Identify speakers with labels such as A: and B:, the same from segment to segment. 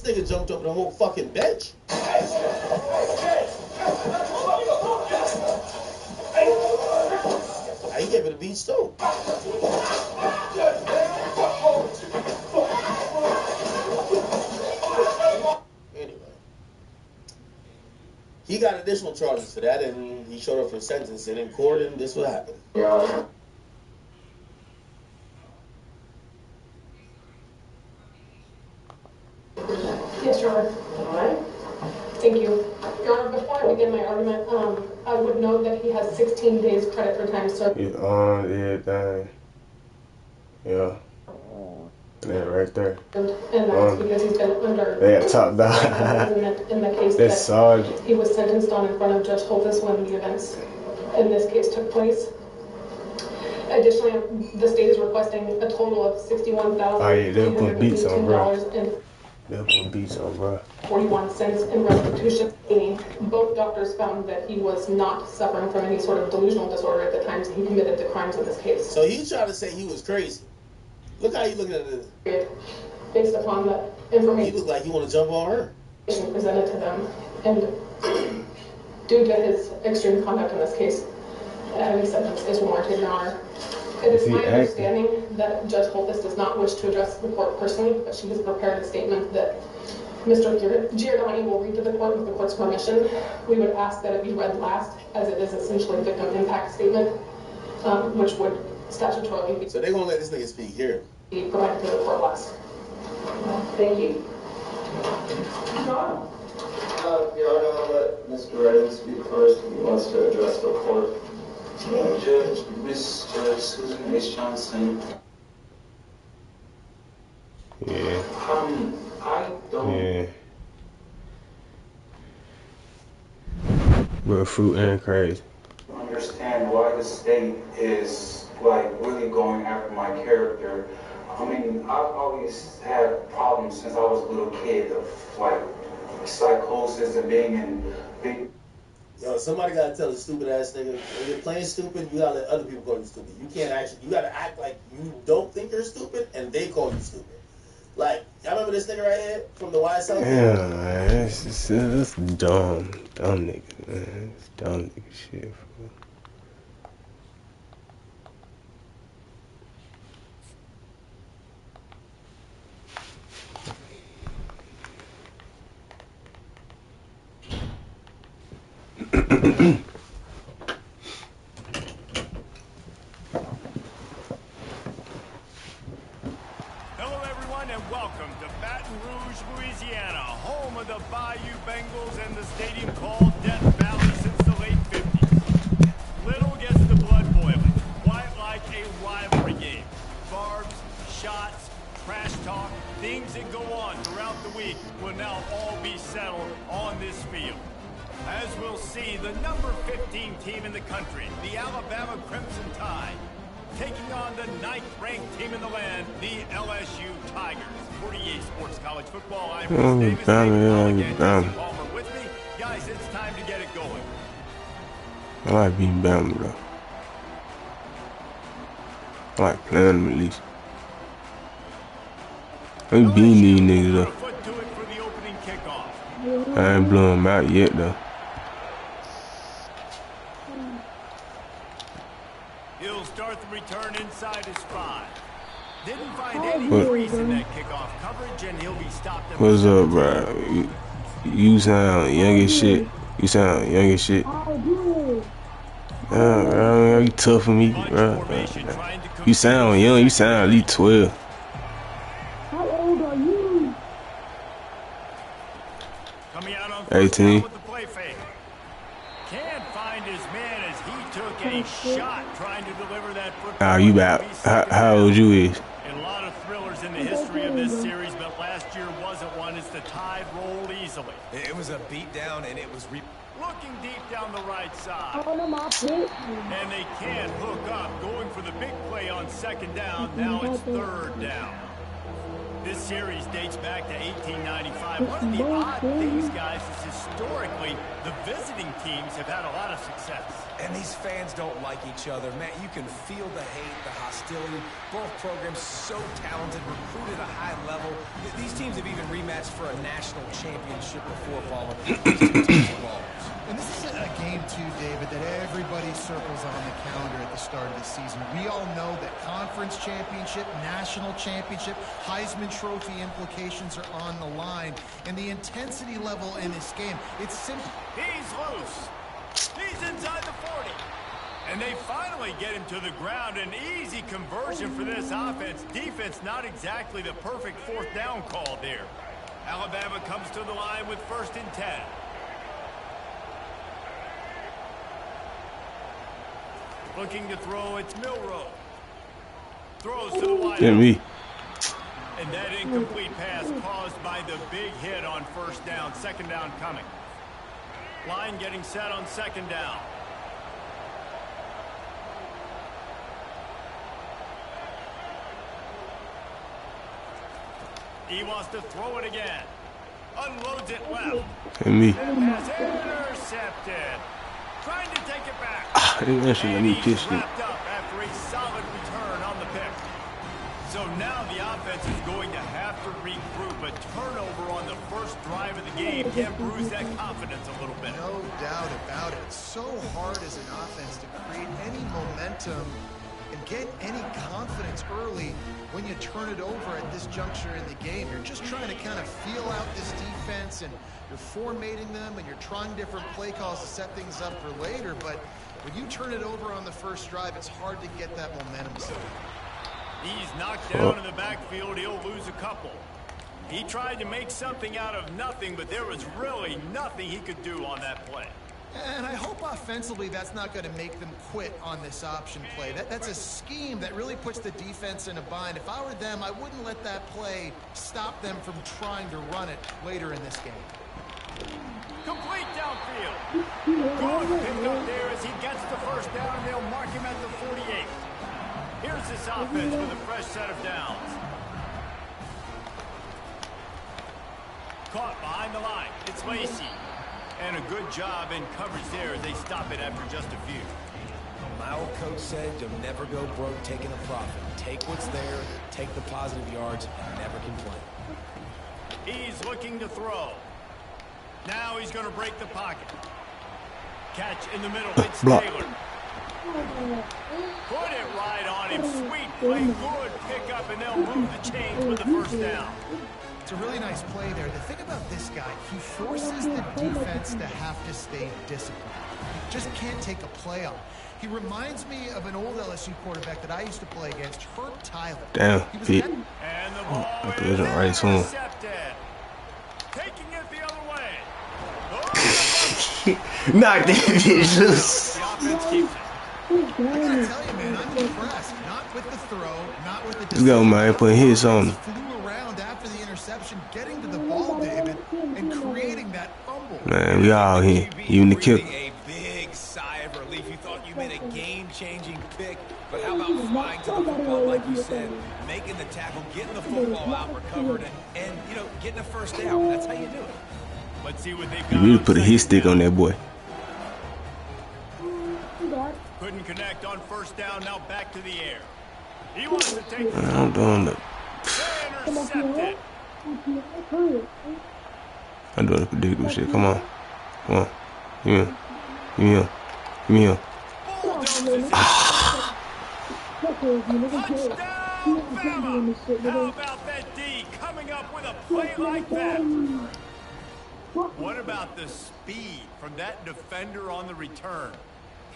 A: nigga jumped over the whole fucking bench. He gave it a beat too. Anyway, he got additional charges for that, and he showed up for sentencing in court, and this what happened.
B: Yes, Your Honor. All right. Thank you. Your Honor, before I begin my argument, I would note that he has 16 days credit for time served.
C: You on everything. Yeah. Yeah, right there.
B: And that's because he's been under...
C: Yeah, top down.
B: in the case
C: That's Sergeant.
B: He was sentenced on in front of Judge Holtis when the events in this case took place. Additionally, the state is requesting a total of $61,000.
C: Oh yeah, they'll put beats on, bro.
B: And
C: they'll put beats on, bro.
B: 41 cents in restitution. Both doctors found that he was not suffering from any sort of delusional disorder at the time he committed the crimes in this case.
A: So he's trying to say he was crazy. Look how you looking at it.
B: Based upon the information.
A: He looked like he want to jump on her.
B: Presented to them, and due to his extreme conduct in this case, any sentence is warranted, Your Honor. It is my understanding that Judge Holtis does not wish to address the court personally, but she has prepared a statement that Mr. Giordani will read to the court with the court's permission. We would ask that it be read last, as it is essentially a victim impact statement, which would statutorily be...
A: So they're going to let this nigga speak here.
B: ...be provided to the court last. Thank you.
D: Your Honor, I'll let Mr. Redden speak first if he wants to address the court.
E: Judge, Miss Susan H. Johnson.
C: Yeah.
E: I don't...
C: Yeah. We're fruit and crazy.
E: Understand why the state is like really going after my character. I mean, I've always had problems since I was a little kid of like psychosis and being in big...
A: Yo, somebody gotta tell a stupid ass nigga, when you're playing stupid, you gotta let other people call you stupid. You can't actually, you gotta act like you don't think you're stupid and they call you stupid. Like, y'all remember this nigga right here from the YSL?
C: Yeah, man, that's dumb nigga, man. It's dumb nigga shit, bro.
F: Hello, everyone, and welcome to Baton Rouge, Louisiana, home of the Bayou Bengals and the stadium called Death Valley since the late 50s. Little gets the blood boiling, quite like a rivalry game. Barbs, shots, trash talk, things that go on throughout the week will now all be settled on this field. As we'll see, the number 15 team in the country, the Alabama Crimson Tide, taking on the 9th-ranked team in the land, the LSU Tigers. 48 Sports College Football. I'm Bruce Davis. Palmer with me. Guys, it's time to get it going.
C: I like being Bama, though. I like playing them at least. I ain't beating these niggas, though. I ain't blowing them out yet, though.
F: He'll start the return inside his 5. Didn't find any crease in that kickoff coverage, and he'll be stopped.
C: What's up, bro? You sound young as shit. You sound young as shit. Bro, you tough for me, bro. You sound young. You sound at least 12.
G: How old are you?
C: 18.
F: Can't find his man as he took a shot trying to deliver that football.
C: How you about? How old you is?
F: And a lot of thrillers in the history of this series, but last year wasn't one as the Tide rolled easily.
H: It was a beatdown, and it was
F: looking deep down the right side.
G: And
F: And they can't hook up, going for the big play on 2nd down. Now it's 3rd down. This series dates back to 1895. One of the odd things, guys, is historically the visiting teams have had a lot of success.
H: And these fans don't like each other. Man, you can feel the hate, the hostility. Both programs so talented, recruited at a high level. These teams have even rematched for a national championship before following these two teams involved.
I: And this is a game, too, David, that everybody circles on the calendar at the start of the season. We all know that conference championship, national championship, Heisman Trophy implications are on the line. And the intensity level in this game, it's simple.
F: He's loose. He's inside the 40. And they finally get him to the ground. An easy conversion for this offense. Defense not exactly the perfect fourth down call there. Alabama comes to the line with 1st and 10. Looking to throw, it's Milroe. Throws to the wide.
C: Me.
F: And that incomplete pass caused by the big hit on 1st down. 2nd down coming. Line getting set on 2nd down. He wants to throw it again. Unloads it left.
C: Me.
F: Pass intercepted. Trying to take it back.
C: They actually let me kiss it.
F: Wrapped up after a solid return on the pick. So now the offense is going to have to regroup. A turnover on the first drive of the game can bruise that confidence a little bit.
I: No doubt about it. It's so hard as an offense to create any momentum and get any confidence early when you turn it over at this juncture in the game. You're just trying to kind of feel out this defense, and you're formatting them, and you're trying different play calls to set things up for later. But when you turn it over on the first drive, it's hard to get that momentum started.
F: He's knocked down in the backfield. He'll lose a couple. He tried to make something out of nothing, but there was really nothing he could do on that play.
I: And I hope offensively that's not going to make them quit on this option play. That's a scheme that really puts the defense in a bind. If I were them, I wouldn't let that play stop them from trying to run it later in this game.
F: Complete downfield. Good pick up there as he gets the 1st down, and they'll mark him at the 48. Here's this offense with a fresh set of downs. Caught behind the line. It's Lacy. And a good job in coverage there as they stop it after just a few.
H: My old coach said you'll never go broke taking a profit. Take what's there, take the positive yards, and never complain.
F: He's looking to throw. Now he's going to break the pocket. Catch in the middle. It's Taylor. Put it right on him. Sweet play. Good pickup, and they'll move the chains with the 1st down.
I: It's a really nice play there. The thing about this guy, he forces the defense to have to stay disciplined. He just can't take a play on. He reminds me of an old LSU quarterback that I used to play against, Herb Tyler.
C: Damn, Pete.
F: And the ball
C: is right to him.
F: intercepted. Taking it the other way.
C: Knock that bitch loose.
F: The offense keeps it.
I: I gotta tell you, man, I'm impressed. Not with the throw, not with the
C: Let's go, man. Put hits on him.
I: Flew around after the interception, getting to the ball, David, and creating that fumble.
C: Man, we all here. Even the kicker.
H: A big sigh of relief. You thought you made a game-changing pick, but how about flying to the football, like you said, making the tackle, getting the football out, recovered, and you know, getting a 1st down. That's how you do it.
F: Let's see what they've got.
C: You really put a hit stick on that boy.
F: Couldn't connect on 1st down. Now back to the air. He wants to take the
C: I'm doing the.
F: intercepted.
C: I'm doing the predictable shit. Come on. Come on. Give me him. Give me him. Give me him.
F: Touchdown, Bama. How about that D coming up with a play like that? What about the speed from that defender on the return?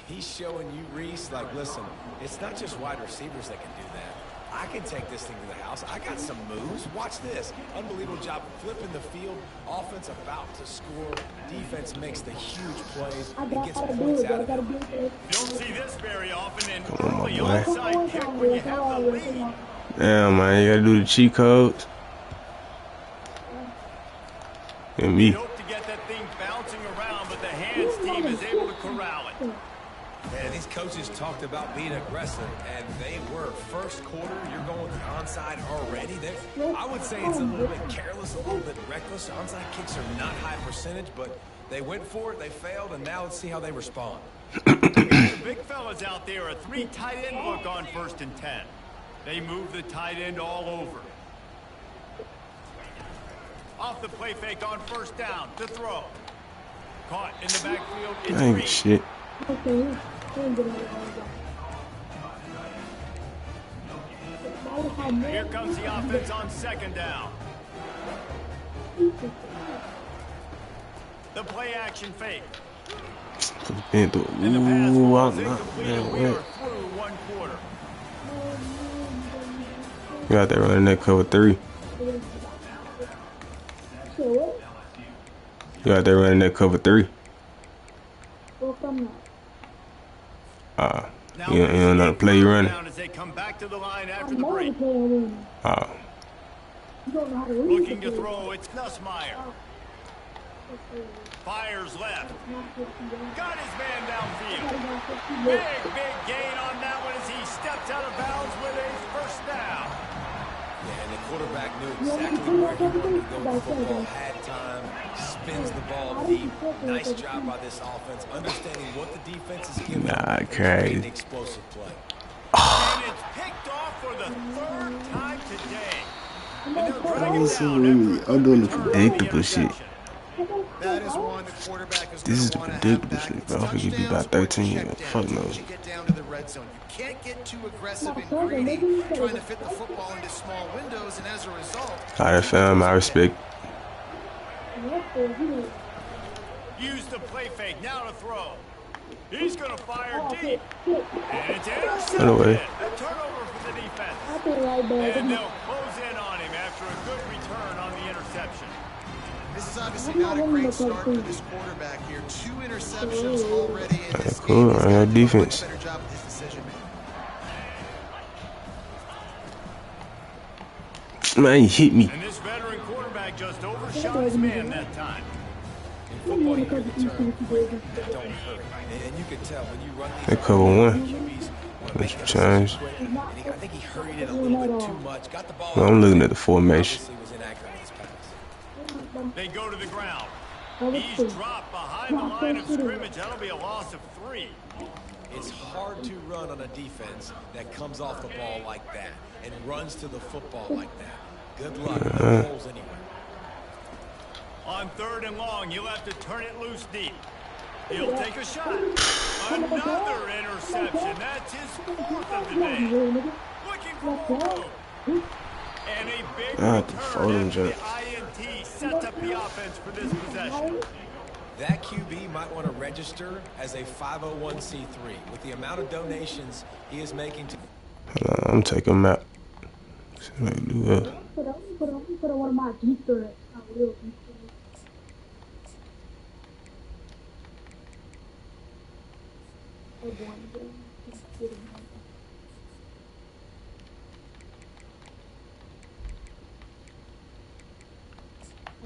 H: He's showing you, Reese, like, listen, it's not just wide receivers that can do that. I can take this thing to the house. I got some moves. Watch this. Unbelievable job flipping the field. Offense about to score. Defense makes the huge plays and gets points out of it.
F: You don't see this very often, and early onside kick when you have the lead.
C: Damn, man. You gotta do the cheat codes. And me.
F: Hope to get that thing bouncing around, but the hands team is able to corral it.
H: And these coaches talked about being aggressive, and they were. First quarter, you're going with the onside already. I would say it's a little bit careless, a little bit reckless. Onside kicks are not high percentage, but they went for it, they failed, and now let's see how they respond.
F: The big fellas out there, a 3 tight end look on 1st and 10. They move the tight end all over. Off the play fake on 1st down to throw. Caught in the backfield. It's
C: Dang
F: Reed.
C: shit.
F: Here comes the offense on 2nd down. The play action fake.
C: And the
F: And the pass
C: ooh,
F: was
C: I'm not,
F: incomplete,
C: man,
F: and we are
C: what?
F: through 1 quarter.
C: You out there running that cover 3. You out there running that cover 3. You don't know the play you running.
F: As they come back to the line after the break.
G: Looking
F: to throw, it's Nussmeier. Fires left. Got his man downfield. Big gain on that one as he steps out of bounds with a 1st down.
H: Yeah, and the quarterback knew exactly where he wanted to go with the football. Had time, spins the ball deep. Nice job by this offense, understanding what the defense is giving.
C: Nah, crazy.
H: An explosive play.
F: And it's picked off for the 3rd time today. And they'll drag it
C: Also,
F: down after a
C: I'm
F: good
C: doing the
F: return on the
C: predictable shit.
F: interception.
I: That is one the quarterback is
C: This is the
I: going to
C: predictable
I: have back.
C: shit,
I: It's
C: bro. I think it'd be about
I: touchdowns or
C: 13.
I: checkdowns
C: Fuck no.
I: as you get down to the red zone. You can't get too aggressive and greedy, trying to fit the football into small windows, and as a result,
C: Alright, fam, I respect.
F: Use the play fake, now to throw. He's going to fire deep. And it's intercepted.
C: Anyway.
F: A turnover for the defense. And they'll close in on him after a good return on the interception.
I: this is obviously not a great start for this quarterback here. 2 interceptions already in this
C: Cool,
I: game. He's got to do a
C: defense.
I: much better job with his decision making.
C: Man, he hit me.
F: And this veteran quarterback just overshot his man that time.
H: In football, you hear the term quick, that don't hurt. And you can tell when you run these
C: That cover 1.
H: QBs,
C: Let's change.
H: I think he hurried it a little bit too much. Got the ball.
C: No, I'm looking at the formation.
H: Obviously was inaccurate in his pass.
F: They go to the ground. He's dropped behind the line of scrimmage. That'll be a loss of 3.
H: It's hard to run on a defense that comes off the ball like that and runs to the football like that. Good luck. No holes anywhere.
F: On 3rd and long, he'll have to turn it loose deep. He'll take a shot. Another interception. That's his 4th of the day. Looking for more room. And a big return after the INT sets up the offense for this possession.
H: That QB might want to register as a 501c3 with the amount of donations he is making to.
C: Hold on, I'm taking him out. See what I can do that.
G: Put on one of my Easter eggs. I will.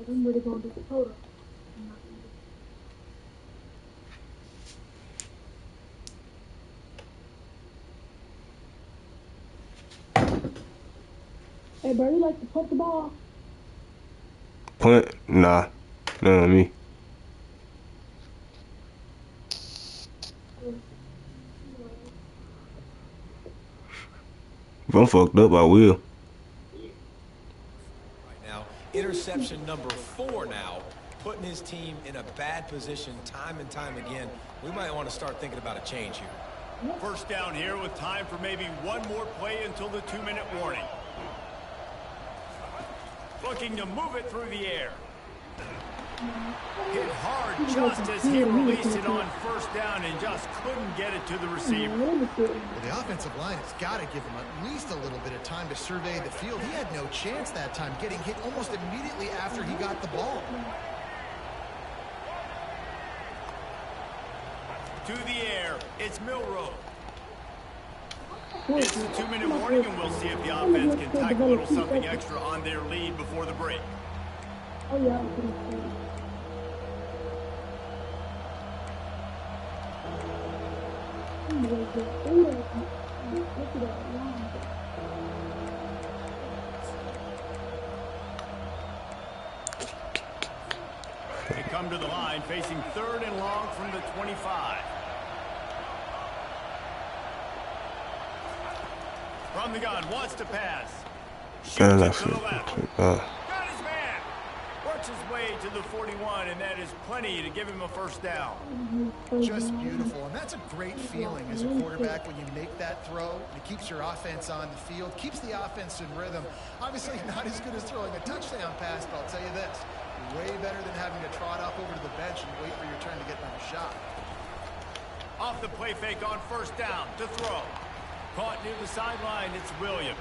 G: I'm really going to do the photo. Hey, bro, you like to punt the ball?
C: Punt? Nah. No, on me. If I'm fucked up, I will.
H: Right now, interception number 4 now, putting his team in a bad position time and time again. We might want to start thinking about a change here.
F: 1st down here with time for maybe one more play until the 2-minute warning. Looking to move it through the air. Hit hard just as he released it on 1st down and just couldn't get it to the receiver.
I: Well, the offensive line has got to give him at least a little bit of time to survey the field. He had no chance that time, getting hit almost immediately after he got the ball.
F: To the air, it's Milroe. It's the 2-minute warning, and we'll see if the offense can tack a little something extra on their lead before the break.
G: Oh, yeah.
F: They come to the line facing 3rd and long from the 25. From the gun, wants to pass. Shoots it to the left. Got his man. Works his way to the 41, and that is plenty to give him a first down.
I: Just beautiful, and that's a great feeling as a quarterback when you make that throw. It keeps your offense on the field, keeps the offense in rhythm. Obviously not as good as throwing a touchdown pass, but I'll tell you this, way better than having to trot up over to the bench and wait for your turn to get another shot.
F: Off the play fake on first down to throw. Caught near the sideline, it's Williams.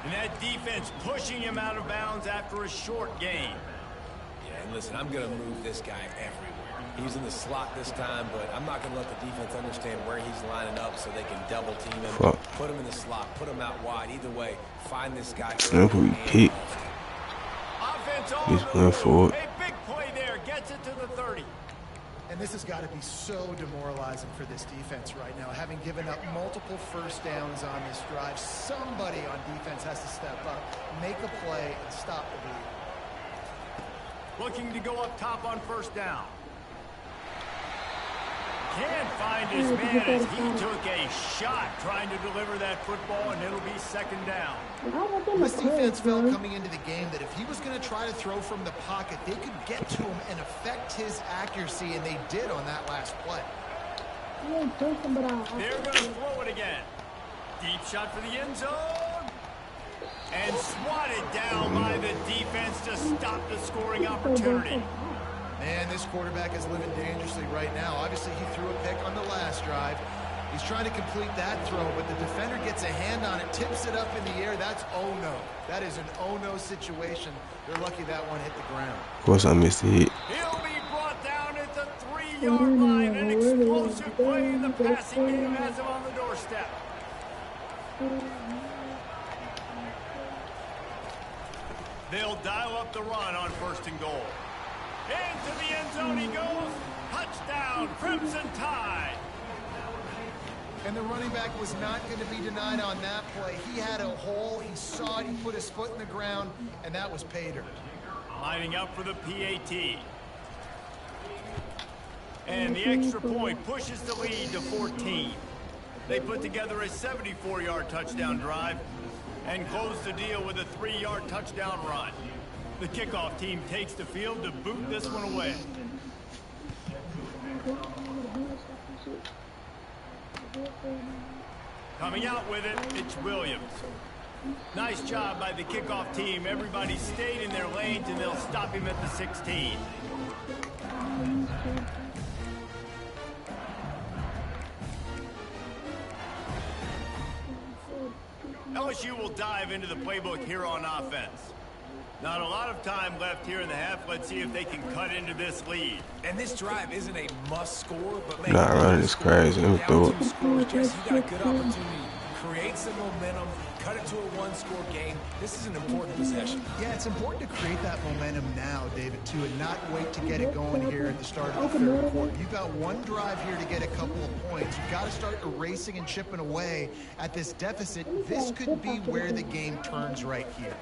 F: And that defense pushing him out of bounds after a short gain.
H: Yeah, and listen, I'm going to move this guy everywhere. He's in the slot this time, but I'm not going to let the defense understand where he's lining up so they can double team him. Put him in the slot, put him out wide. Either way, find this guy.
C: He's going forward.
F: A big play there, gets it to the 30.
I: And this has got to be so demoralizing for this defense right now. Having given up multiple first downs on this drive, somebody on defense has to step up, make a play, and stop the lead.
F: Looking to go up top on first down. Can't find his man as he took a shot trying to deliver that football, and it'll be second down.
I: This defense felt coming into the game that if he was going to try to throw from the pocket, they could get to him and affect his accuracy, and they did on that last play.
F: They're going to throw it again. Deep shot for the end zone. And swatted down by the defense to stop the scoring opportunity.
I: Man, this quarterback is living dangerously right now. Obviously, he threw a pick on the last drive. He's trying to complete that throw, but the defender gets a hand on it, tips it up in the air. That's oh-no. That is an oh-no situation. They're lucky that one hit the ground.
C: Of course, I missed the hit.
F: He'll be brought down at the 3-yard line. An explosive play in the passing game has him on the doorstep. They'll dial up the run on 1st and goal. Into the end zone he goes. Touchdown, Crimson Tide.
I: And the running back was not going to be denied on that play. He had a hole. He saw it. He put his foot in the ground, and that was pay dirt.
F: Lining up for the PAT. And the extra point pushes the lead to 14. They put together a 74-yard touchdown drive and close the deal with a 3-yard touchdown run. The kickoff team takes the field to boot this one away. Coming out with it, it's Williams. Nice job by the kickoff team. Everybody stayed in their lanes, and they'll stop him at the 16. LSU will dive into the playbook here on offense. Not a lot of time left here in the half. Let's see if they can cut into this lead.
H: And this drive isn't a must score, but man,
C: not running this crazy. Let me throw it.
H: You got a good opportunity. Create some momentum. Cut it to a 1-score game. This is an important possession.
I: Yeah, it's important to create that momentum now, David, too, and not wait to get it going here at the start of the 3rd quarter. You've got one drive here to get a couple of points. You've got to start erasing and chipping away at this deficit. This could be where the game turns right here.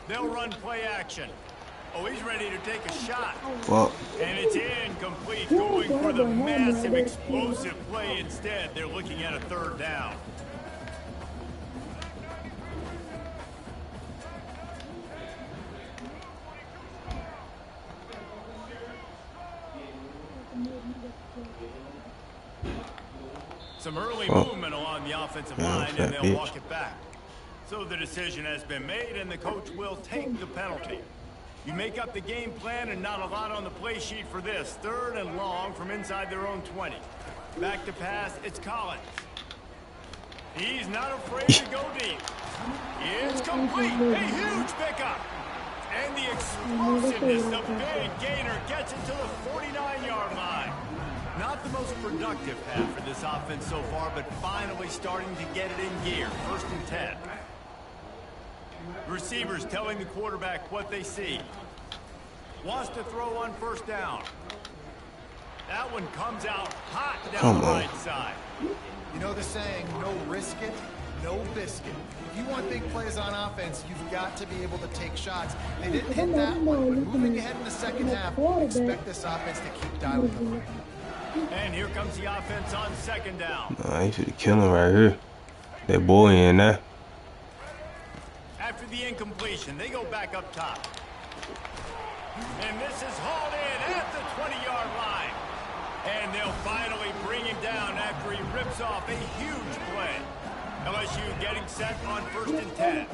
F: They'll run play action. Oh, he's ready to take a shot.
C: Well,
F: and it's incomplete, going for the massive explosive play instead. They're looking at a 3rd down. Some early movement along the offensive line, and they'll walk it back. So the decision has been made, and the coach will take the penalty. You make up the game plan, and not a lot on the play sheet for this. 3rd and long from inside their own 20. Back to pass, it's Collins. He's not afraid to go deep. It's complete, a huge pickup. And the explosiveness, the big gainer gets it to the 49-yard line. Not the most productive half for this offense so far, but finally starting to get it in gear. 1st and 10. Receivers telling the quarterback what they see. Wants to throw on 1st down. That one comes out hot down the right side.
I: You know the saying, no risk it, no biscuit. If you want big plays on offense, you've got to be able to take shots. They didn't hit that one, but moving ahead in the second half, expect this offense to keep dialing the line.
F: And here comes the offense on second down.
C: Nah, he should kill him right here. That boy in there.
F: After the incompletion, they go back up top. And this is hauled in at the 20-yard line. And they'll finally bring him down after he rips off a huge play. LSU getting set on 1st and 10.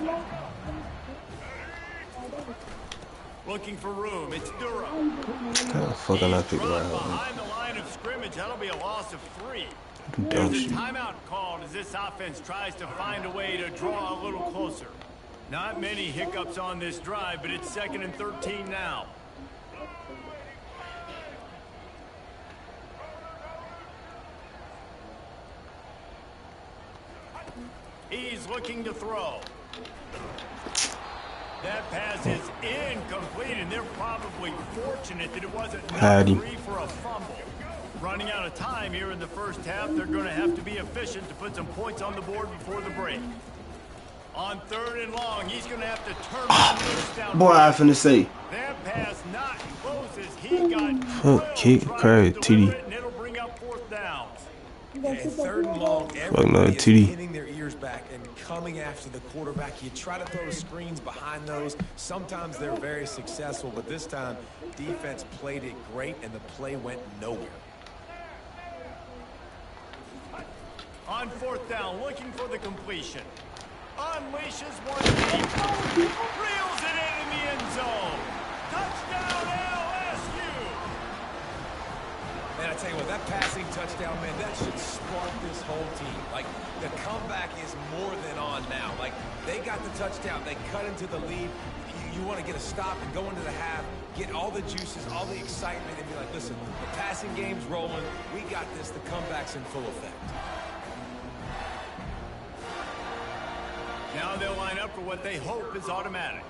F: Looking for room. It's Durham.
C: How the fuck am I picking right
F: behind the line of scrimmage. That'll be a loss of 3. There's a timeout called as this offense tries to find a way to draw a little closer. Not many hiccups on this drive, but it's 2nd and 13 now. He's looking to throw. That pass is incomplete, and they're probably fortunate that it wasn't free for a fumble. Running out of time here in the first half, they're going to have to be efficient to put some points on the board before the break. On 3rd and long, he's going to have to turn this down.
C: Boy, I finna say.
F: That pass not close as he got
C: fuck, kick, crazy, TD.
F: And it'll bring up 4th downs.
H: And 3rd and long, everybody is hitting their ears back and coming after the quarterback. You try to throw screens behind those. Sometimes they're very successful, but this time, defense played it great, and the play went nowhere.
F: On 4th down, looking for the completion. Unleashes one deep. Reels it in the end zone. Touchdown LSU.
H: Man, I tell you what, that passing touchdown, man, that should spark this whole team. Like, the comeback is more than on now. Like, they got the touchdown. They cut into the lead. You want to get a stop and go into the half, get all the juices, all the excitement, and be like, listen, the passing game's rolling. We got this. The comeback's in full effect.
F: Now they'll line up for what they hope is automatic.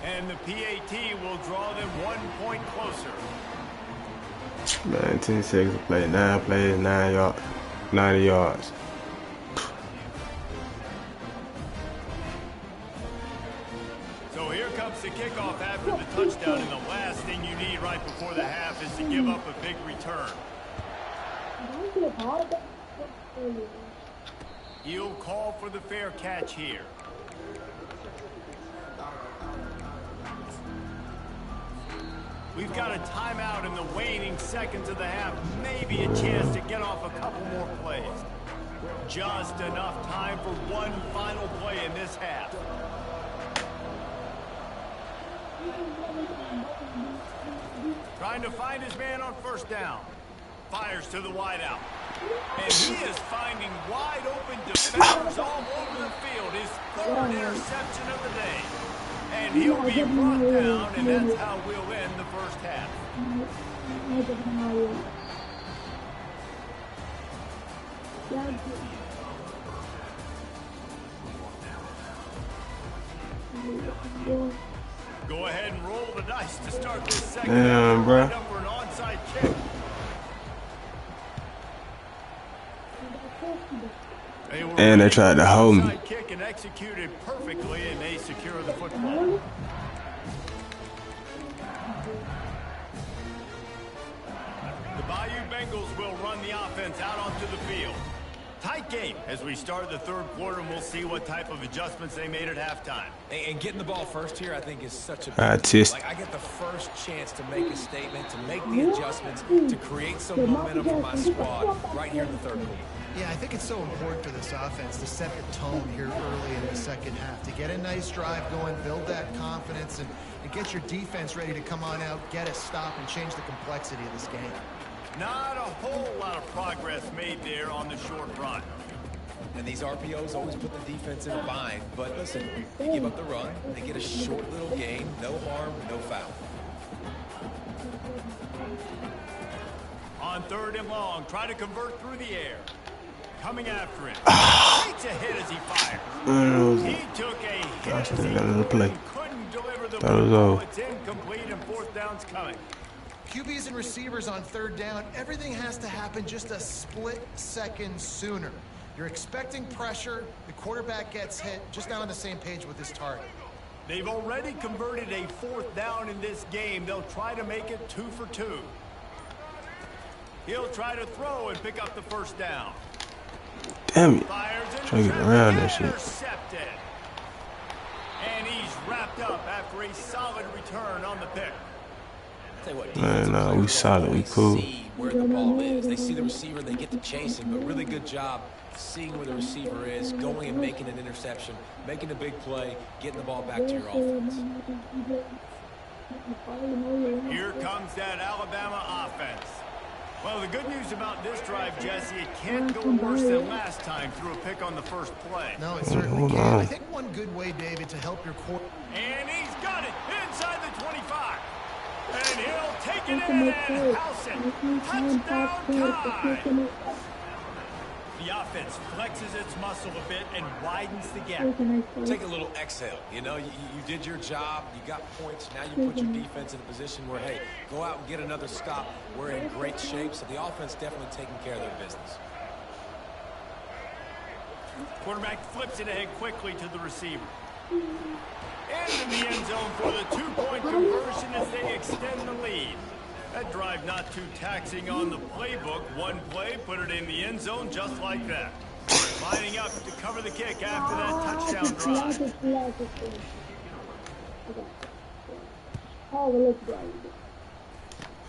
F: And the PAT will draw them 1 point closer.
C: 19 seconds to play. 9 plays, 90 yards.
F: So here comes the kickoff after the touchdown, and the last thing you need right before the half is to give up a big return. He'll call for the fair catch here. We've got a timeout in the waning seconds of the half. Maybe a chance to get off a couple more plays. Just enough time for one final play in this half. Trying to find his man on 1st down. Fires to the wideout. And he is finding wide open defenders all over the field. His 3rd interception of the day. And he'll be brought down, and that's how we'll end the first half. Go ahead and roll the dice to start this second half.
C: Damn, bro.
F: For an onside kick.
C: And they tried to hold me.
F: Kick and executed perfectly, and they secure the football. The Bayou Bengals will run the offense out onto the field. Tight game as we start the 3rd quarter, and we'll see what type of adjustments they made at halftime.
H: And getting the ball first here, I think, is such a big
C: deal.
H: Like, I get the first chance to make a statement, to make the adjustments, to create some momentum for my squad right here in the 3rd quarter.
I: Yeah, I think it's so important for this offense to set the tone here early in the second half, to get a nice drive going, build that confidence, and get your defense ready to come on out, get a stop, and change the complexity of this game.
F: Not a whole lot of progress made there on the short run.
H: And these RPOs always put the defense in a bind. But listen, they give up the run, they get a short little gain, no harm, no foul.
F: On 3rd and long, try to convert through the air. Coming after him. Takes a hit as he fires. He took a hit as he couldn't deliver the the
C: That was
F: football.
C: all.
F: It's incomplete and fourth down's coming.
I: QBs and receivers on third down, everything has to happen just a split second sooner. You're expecting pressure, the quarterback gets hit, just not on the same page with his target.
F: They've already converted a fourth down in this game. They'll try to make it 2 for 2. He'll try to throw and pick up the first down.
C: Damn it.
F: Fires
C: Trying to get around that shit.
F: intercepted. And he's wrapped up after a solid return on the pick.
C: Man, nah, we solid. We cool.
H: See where the ball is. They see the receiver, they get to chasing, but really good job seeing where the receiver is, going and making an interception, making a big play, getting the ball back to your offense.
F: Here comes that Alabama offense. Well, the good news about this drive, Jesse, it can't go worse than last time through a pick on the first play.
I: No, it certainly can. I think one good way, David, to help your quarterback.
F: And he's got it inside the 25. And he'll take it in and house it. Touchdown time. The offense flexes its muscle a bit and widens the gap.
H: Take a little exhale. You know, you did your job. You got points. Now you put your defense in a position where, hey, go out and get another stop. We're in great shape, so the offense definitely taking care of their business.
F: Quarterback flips it ahead quickly to the receiver. Into the end zone for the two-point conversion as they extend the lead. That drive not too taxing on the playbook. One play, put it in the end zone just like that. Lining up to cover the kick after that touchdown drive.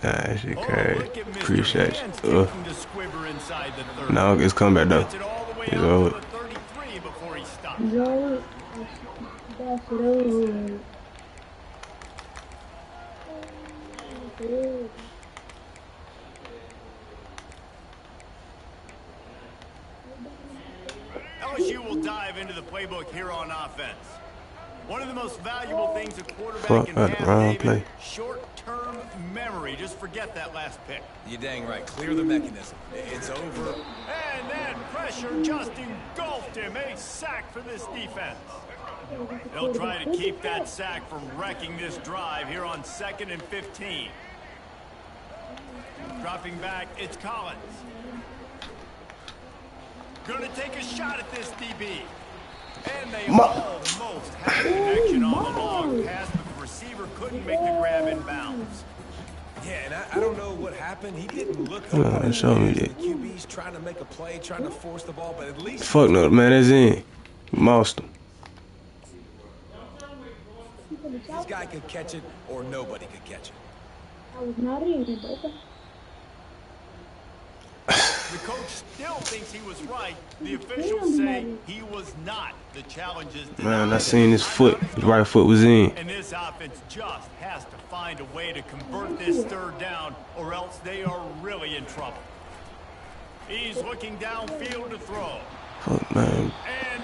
C: That shit crazy. Appreciate you.
F: The squibber inside the 30.
C: Now it's coming back though.
F: Gets it all the way
C: It's
F: out
C: over.
F: to the 33 before he stops. LSU will dive into the playbook here on offense. One of the most valuable things a quarterback can have, David, short-term memory. Just forget that last pick.
H: You're dang right. Clear the mechanism. It's over.
F: And that pressure just engulfed him. A sack for this defense. They'll try to keep that sack from wrecking this drive here on 2nd and 15. Dropping back, it's Collins. Gonna take a shot at this DB. And they almost had a connection on the long pass, but the receiver couldn't make the grab in bounds.
H: Yeah, and I don't know what happened. He didn't look
C: Nah, show me that.
H: The QB's trying to make a play, trying to force the ball, but at least...
C: Fuck no, man, it's in. Lost him.
H: This guy could catch it, or nobody could catch it.
G: I was not in it, but
F: The coach still thinks he was right. The officials say he was not. The challenge is
C: Man, I seen his foot. His right foot was in.
F: And this offense just has to find a way to convert this third down, or else they are really in trouble. He's looking downfield to throw.
C: Fuck, man.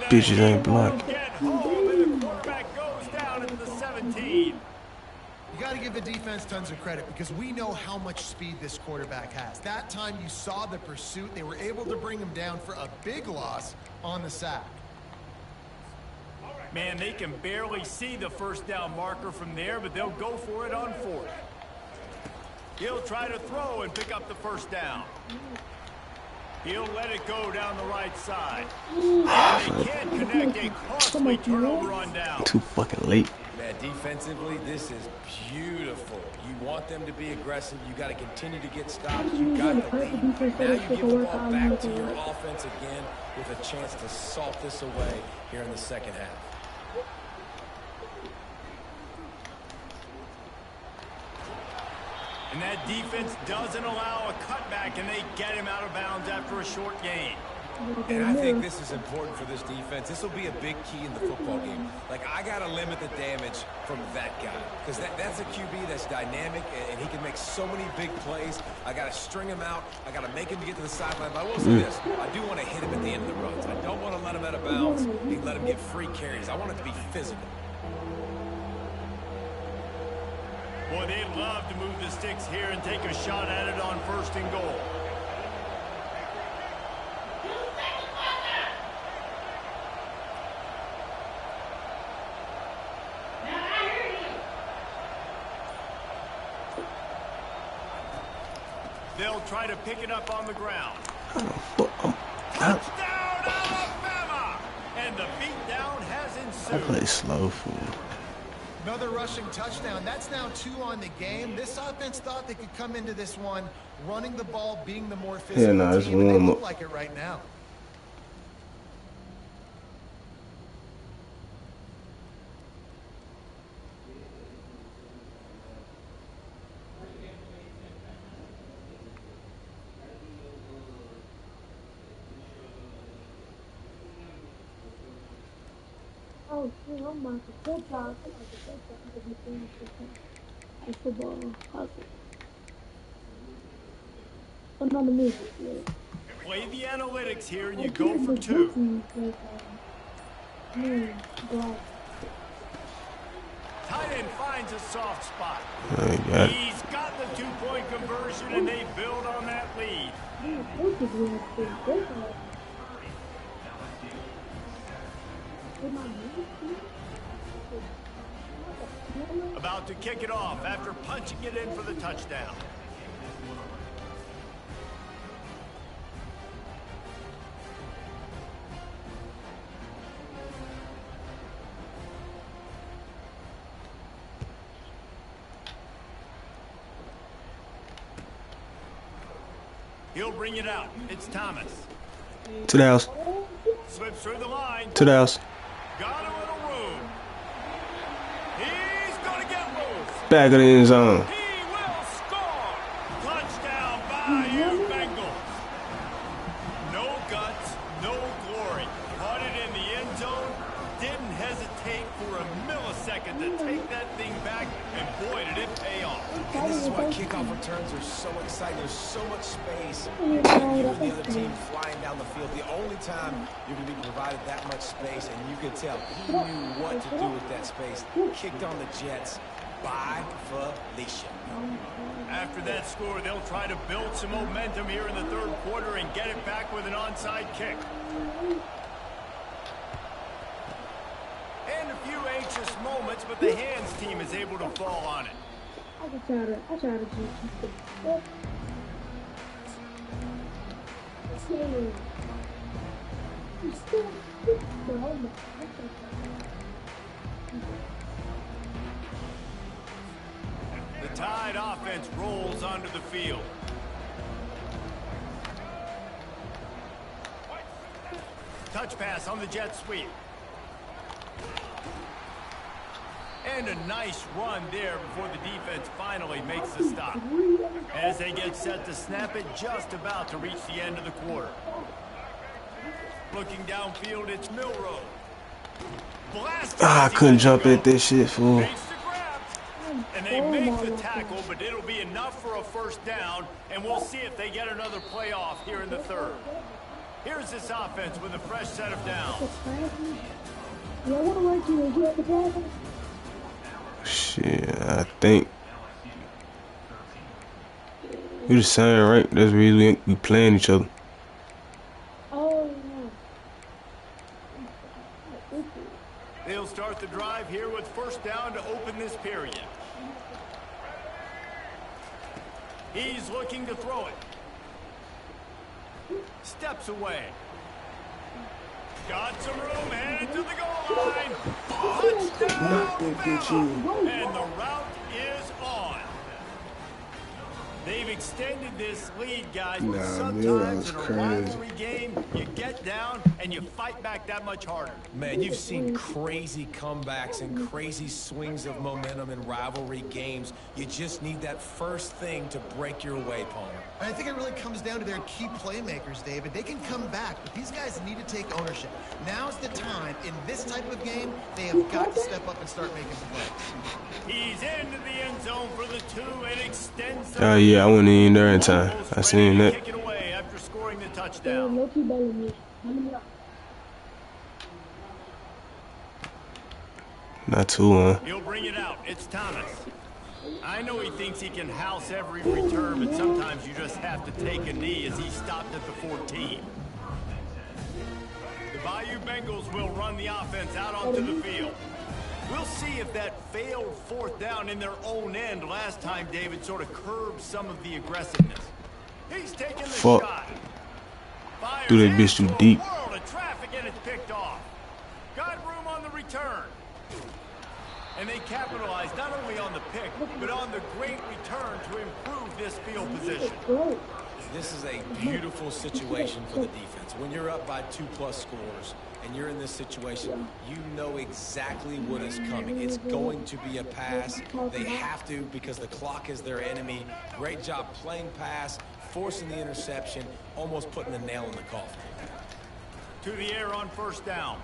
C: Bitches ain't blocked.
F: Get home, and the quarterback goes down at the 17.
I: You got to give the defense tons of credit because we know how much speed this quarterback has. That time you saw the pursuit. They were able to bring him down for a big loss on the sack.
F: Man, they can barely see the first down marker from there, but they'll go for it on 4th. He'll try to throw and pick up the first down. He'll let it go down the right side. And they can't connect a costly turnover on down.
C: Too fucking late.
H: Man, defensively, this is beautiful. You want them to be aggressive. You got to continue to get stops. You got the lead. Now you give the ball back to your offense again with a chance to salt this away here in the second half.
F: And that defense doesn't allow a cutback, and they get him out of bounds after a short gain.
H: And I think this is important for this defense. This will be a big key in the football game. Like, I got to limit the damage from that guy because that's a QB that's dynamic, and he can make so many big plays. I got to string him out. I got to make him get to the sideline. But I will say this. I do want to hit him at the end of the runs. I don't want to let him out of bounds and let him get free carries. I want it to be physical.
F: Boy, they'd love to move the sticks here and take a shot at it on 1st and goal. They'll try to pick it up on the ground.
C: Touchdown,
F: Alabama! And the beatdown has ensued.
C: I play slow fool.
I: Another rushing touchdown. That's now 2 on the game. This offense thought they could come into this one running the ball, being the more physical team, and they look like it right now.
G: Oh, shit, I'm about to football. Football. Another music, yeah.
F: Play the analytics here and you go for 2. Tight end finds a soft spot. He's got the 2-point conversion and they build on that lead. About to kick it off after punching it in for the touchdown. He'll bring it out. It's Thomas.
C: To the house.
F: Slips through the line.
C: To the house.
F: Got a little room. He's gonna get loose.
C: Back of the end zone.
F: He will score. Touchdown Bayou Bengals. No guts, no glory. Caught it in the end zone. Didn't hesitate for a millisecond to take that thing back, and boy, did it pay off.
H: And this is why kickoff returns are so exciting. There's so much space. You have the other team flying down the field. The only time you're going to be provided that much space, and you can tell he knew what to do with that space. Kicked on the Jets by Felicia.
F: After that score, they'll try to build some momentum here in the third quarter and get it back with an onside kick. And a few anxious moments, but the hands team is able to fall on it.
G: I try to do
F: The Tide offense rolls onto the field. Touch pass on the jet sweep. And a nice run there before the defense finally makes the stop. As they get set to snap it, just about to reach the end of the quarter. Looking downfield, it's Milroe.
C: I couldn't jump at this shit, fool.
F: And they make the tackle, but it'll be enough for a first down, and we'll see if they get another playoff here in the third. Here's this offense with a fresh set of downs.
C: Shit, I think we the same, right? That's the reason we playing each other.
F: They'll start the drive here with first down to open this period. He's looking to throw it. Steps away. Got some room, headed to the goal line. Touchdown! And the route is on. They've extended this lead, guys, but sometimes in a rivalry game, you get down and you fight back that much harder.
H: Man, you've seen crazy comebacks and crazy swings of momentum in rivalry games. You just need that first thing to break your way, Palmer.
I: I think it really comes down to their key playmakers, David. They can come back, but these guys need to take ownership. Now's the time. In this type of game, they have got to step up and start making plays.
F: He's into the end zone for the 2 and extends the
C: Oh yeah, I wasn't even there in time. I seen that.
F: Kick it away after scoring the touchdown.
C: Not too, huh?
F: He'll bring it out. It's Thomas. I know he thinks he can house every return, but sometimes you just have to take a knee as he stopped at the 14. The Bayou Bengals will run the offense out onto the field. We'll see if that failed fourth down in their own end last time, David, sort of curbed some of the aggressiveness. He's taking the
C: Fuck.
F: shot. Fires
C: Threw that bitch too
F: into a
C: deep.
F: world of traffic and it's picked off. Got room on the return. And they capitalized not only on the pick, but on the great return to improve this field position.
H: This is a beautiful situation for the defense. When you're up by 2+ scores and you're in this situation, you know exactly what is coming. It's going to be a pass. They have to because the clock is their enemy. Great job playing pass, forcing the interception, almost putting the nail in the coffin.
F: To the air on first down.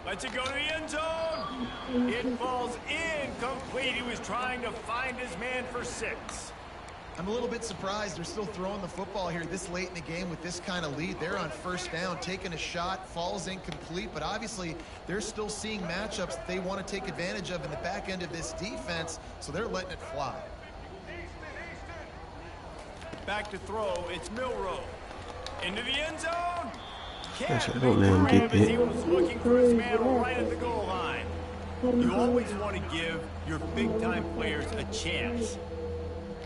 F: Lets it go to the end zone. It falls incomplete. He was trying to find his man for 6.
I: I'm a little bit surprised they're still throwing the football here this late in the game with this kind of lead. They're on first down, taking a shot, falls incomplete, but obviously they're still seeing matchups that they want to take advantage of in the back end of this defense, so they're letting it fly.
F: Back to throw, it's Milroe. Into the end zone.
C: Don't let him get
F: He was looking for his man right at the goal line. You always want to give your big-time players a chance.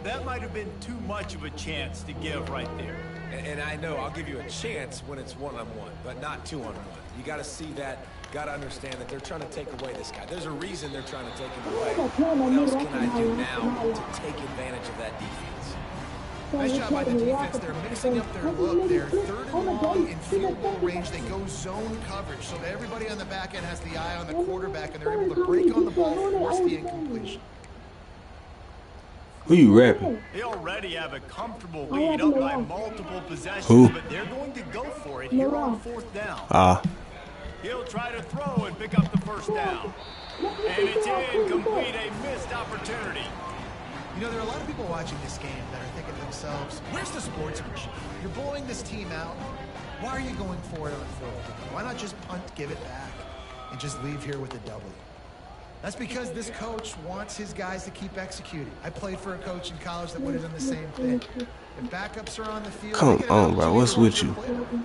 F: That might have been too much of a chance to give right there.
H: And I know I'll give you a chance when it's one-on-one, but not two-on-one. You got to see that, got to understand that they're trying to take away this guy. There's a reason they're trying to take him away. What else can I do now to take advantage of that defense?
I: Nice job by the defense. They're mixing up their look. They're third and long in field goal range. They go zone coverage, so that everybody on the back end has the eye on the quarterback, and they're able to break on the ball, force the incompletion.
C: Who you rapping?
F: They already have a comfortable lead up by multiple possessions,
C: Who?
F: but they're going to go for it here on fourth down. He'll try to throw and pick up the first down. And it's incomplete, a missed opportunity.
I: You know, there are a lot of people watching this game that are thinking to themselves, where's the sportsmanship? You're blowing this team out. Why are you going for it on fourth down? Why not just punt, give it back, and just leave here with a W? That's because this coach wants his guys to keep executing. I played for a coach in college that would have done the same thing. If backups are on the field,
C: come on, bro. What's with you?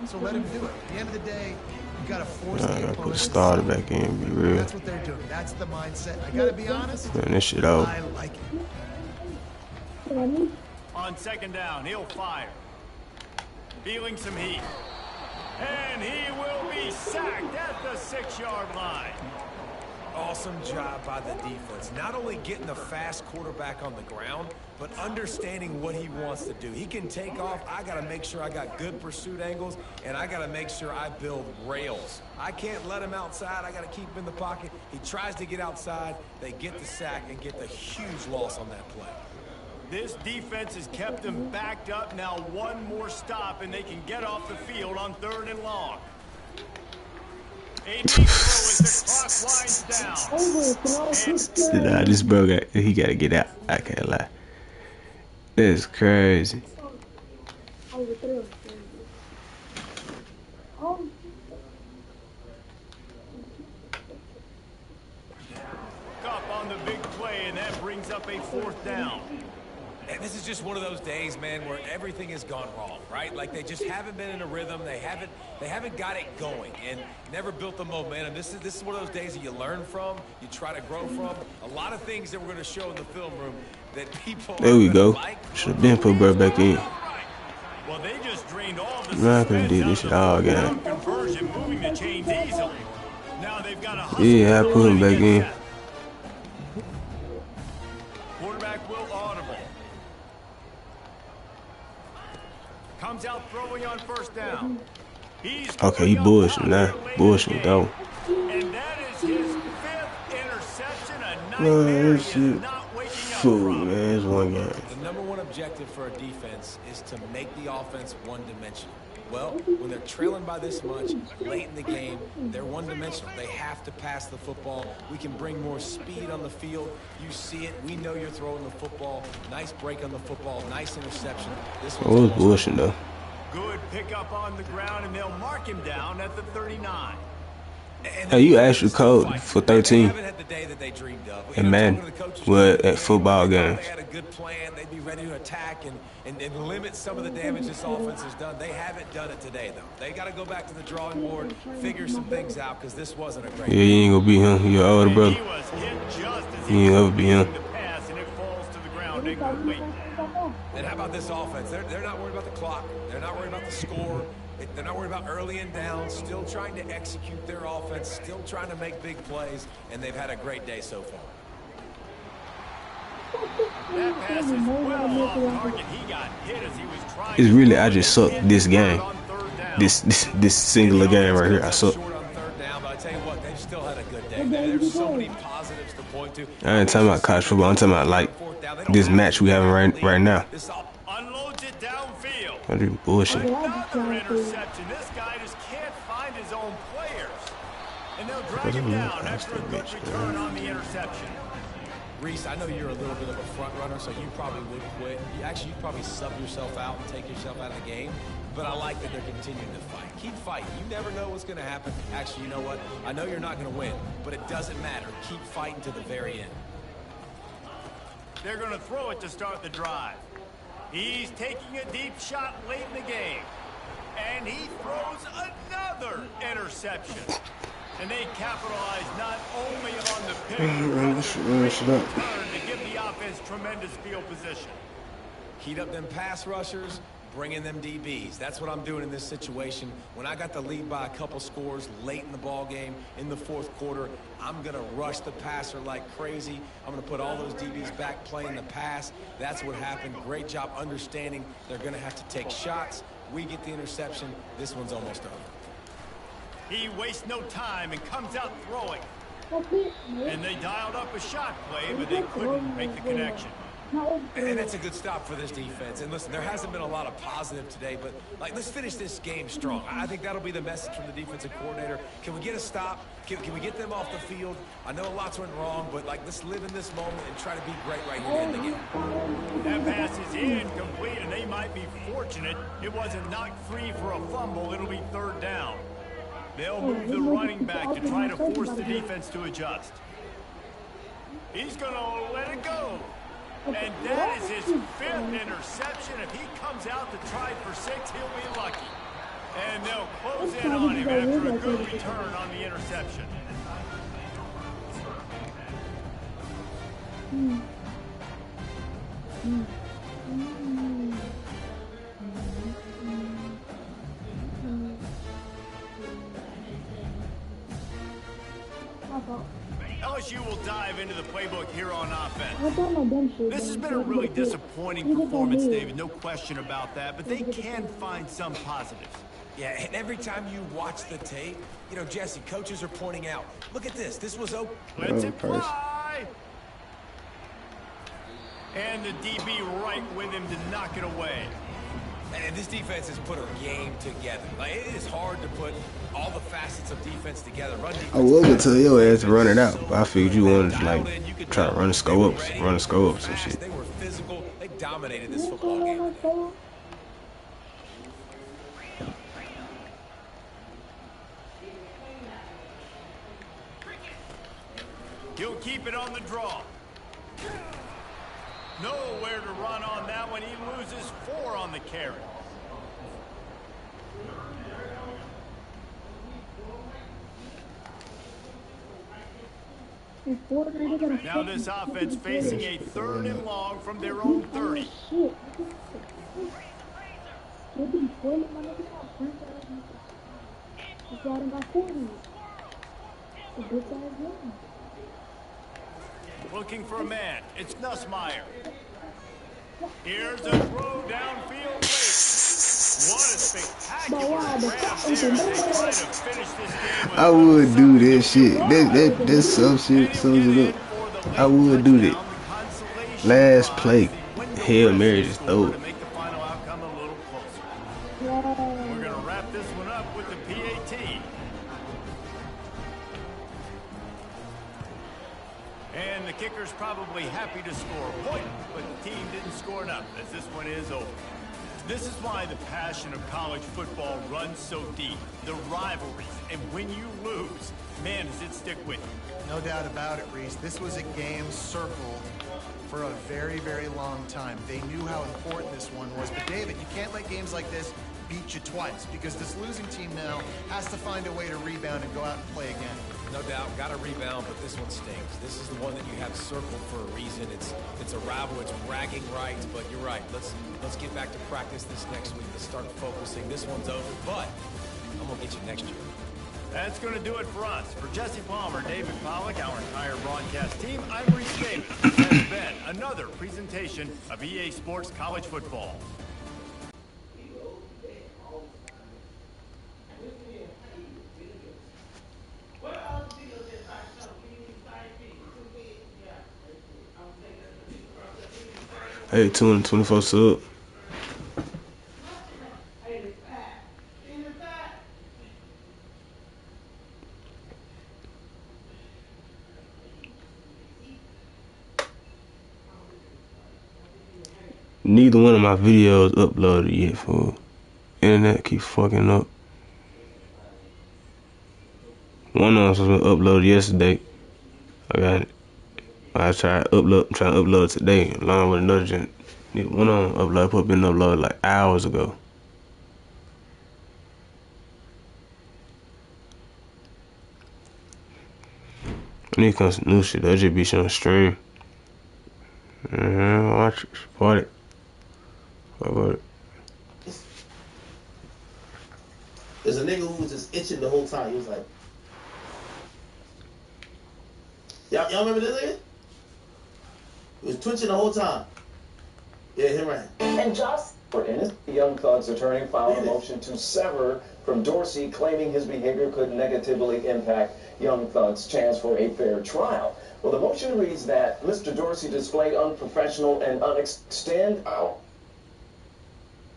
I: So let him do it. At the end of the day, you got to force the
C: I
I: opponent.
C: put a starter back in, be real.
I: That's what they're doing. That's the mindset. I got to be honest.
C: Man, this shit out.
I: I like it.
F: On second down, he'll fire. Feeling some heat. And he will be sacked at the 6-yard line.
H: Awesome job by the defense. Not only getting the fast quarterback on the ground, but understanding what he wants to do. He can take off. I got to make sure I got good pursuit angles, and I got to make sure I build rails. I can't let him outside. I got to keep him in the pocket. He tries to get outside. They get the sack and get the huge loss on that play.
F: This defense has kept them backed up. Now one more stop, and they can get off the field on 3rd and long. A deep throw as the clock winds down.
C: Nah, this bro he gotta get out. I can't lie. That's crazy.
F: Up on the big play, and that brings up a 4th down.
H: And this is just one of those days, man, where everything has gone wrong, right? Like they just haven't been in a rhythm. They haven't got it going and never built the momentum. This is one of those days that you learn from, you try to grow from. A lot of things that we're going to show in the film room that people
C: there we go.
H: like.
C: Should have been put bro back in.
F: Well, they just drained all the
C: Man, I couldn't do this shit all game.
F: conversion, moving the chains easily. Now they've got a hustle.
C: Yeah, I put him back in.
F: Quarterback will audible. Comes out throwing on 1st down. He's
C: Okay, he bullshit now. Bullshit though.
F: And that is his 5th interception. A
C: Man,
F: nightmare
C: this
F: he
C: shit
F: is not waking up
C: fool,
F: from.
C: man. It's one game.
H: The number one objective for a defense is to make the offense one-dimensional. Well, when they're trailing by this much late in the game, they're one-dimensional. They have to pass the football. We can bring more speed on the field. You see it. We know you're throwing the football. Nice break on the football. Nice interception. This
C: What was bullshit though?
F: Good pickup on the ground, and they'll mark him down at the 39.
C: Hey, you actually code for 13
H: haven't had the day that they dreamed of.
C: and man, well, at football games.
H: They had a good plan. They'd be ready to attack and limit some of the damage this offense has done. They haven't done it today, though. They got to go back to the drawing board, figure some things out, because this wasn't a great
C: Yeah, you ain't gonna beat him. Your older brother.
F: He was hit just as
C: You ain't ever beat him.
F: the pass, and it falls to the ground sound incomplete.
H: And how about this offense? They're not worried about the clock. They're not worried about the score. They're not worried about early and down. Still trying to execute their offense. Still trying to make big plays. And they've had a great day so far.
F: That pass is well off target. He got hit as he was trying.
C: It's really, I just suck this game. This singular game right here, I suck.
H: Short on third down, but I tell you what, they've still had a good day. There's so many positives to point to.
C: I ain't talking about college football. I'm talking about like this match we having right now.
F: Unloads it downfield.
C: What is bullshit?
F: Another interception. This guy just can't find his own players. And they'll drag him down after a good return on the interception.
H: Reese, I know you're a little bit of a front runner, so you probably would quit. You'd probably sub yourself out and take yourself out of the game. But I like that they're continuing to fight. Keep fighting. You never know what's going to happen. Actually, you know what? I know you're not going to win, but it doesn't matter. Keep fighting to the very end.
F: They're going to throw it to start the drive. He's taking a deep shot late in the game. And he throws another interception. And they capitalize not only on the pick, but the return to give the offense tremendous field position.
H: Heat up them pass rushers, bring in them DBs. That's what I'm doing in this situation. When I got the lead by a couple scores late in the ball game, in the fourth quarter, I'm going to rush the passer like crazy. I'm going to put all those DBs back playing the pass. That's what happened. Great job understanding they're going to have to take shots. We get the interception. This one's almost over.
F: He wastes no time and comes out throwing. And they dialed up a shot play, but they couldn't make the connection.
H: And that's a good stop for this defense. And listen, there hasn't been a lot of positive today, but like, let's finish this game strong. I think that'll be the message from the defensive coordinator. Can we get a stop? Can we get them off the field? I know lots went wrong, but like, let's live in this moment and try to be great right here in the game.
F: That pass is incomplete, and they might be fortunate it wasn't knocked free for a fumble. It'll be third down. They'll move the running back to try to force the defense to adjust. He's going to let it go. And that is his fifth interception. If he comes out to try for 6, he'll be lucky. And they'll close in on him after a good return on the interception. LSU will dive into the playbook here on offense. This has been a really disappointing performance, David, no question about that, but they can find some positives.
H: Yeah, and every time you watch the tape, you know, Jesse, coaches are pointing out, look at this, this was open.
F: Let's it fly! And the DB right with him to knock it away.
H: And this defense has put a game together. Like, it is hard to put all the facets of defense together. Run defense.
C: I was gonna tell your ass to run it out, but I figured you wanted to like try to run the score up some shit.
H: They were physical. They dominated this football game today.
F: He'll keep it on the draw. Nowhere to run on that one. He loses 4 on the carry. Now this offense facing a 3rd and long from their own 30. Looking for a man. It's Nussmeier. Here's a throw downfield late. What a spectacular grab there. They try to finish this game.
C: I would do that shit. That sums it up. I would do that. Last play, Hail Mary just throw it.
F: Make the final outcome a little closer. We're going to wrap this one up with the PAT. And the kicker's probably happy to score a point, but the team didn't score enough as this one is over. This is why the passion of college football runs so deep. The rivalries, and when you lose, man, does it stick with you.
I: No doubt about it, Reese. This was a game circled for a very, very long time. They knew how important this one was. But, David, you can't let games like this beat you twice, because this losing team now has to find a way to rebound and go out and play again.
H: No doubt, got a rebound, but this one stinks. This is the one that you have circled for a reason. It's a rival, it's bragging rights, but you're right. Let's get back to practice this next week. Let's start focusing. This one's over, but I'm gonna get you next year.
F: That's going to do it for us. For Jesse Palmer, David Pollack, our entire broadcast team, I'm Reese Davis. This has been another presentation of EA Sports College Football.
C: Hey, 224 sub. Neither one of my videos uploaded yet, fool. Internet keep fucking up. One of them was uploaded yesterday. I got it. I trying to upload today along with another gent. One of them been uploaded like hours ago. I need to come some new shit. That just be showing stream. Watch it, support it. What about it?
A: There's a nigga who was just itching the whole time. He was like, y'all remember this nigga? He was twitching the whole time. Yeah, him right.
J: And just for innocent, Young Thug's attorney filed a motion to sever from Dorsey, claiming his behavior could negatively impact Young Thug's chance for a fair trial. Well, the motion reads that Mr. Dorsey displayed unprofessional and unextended.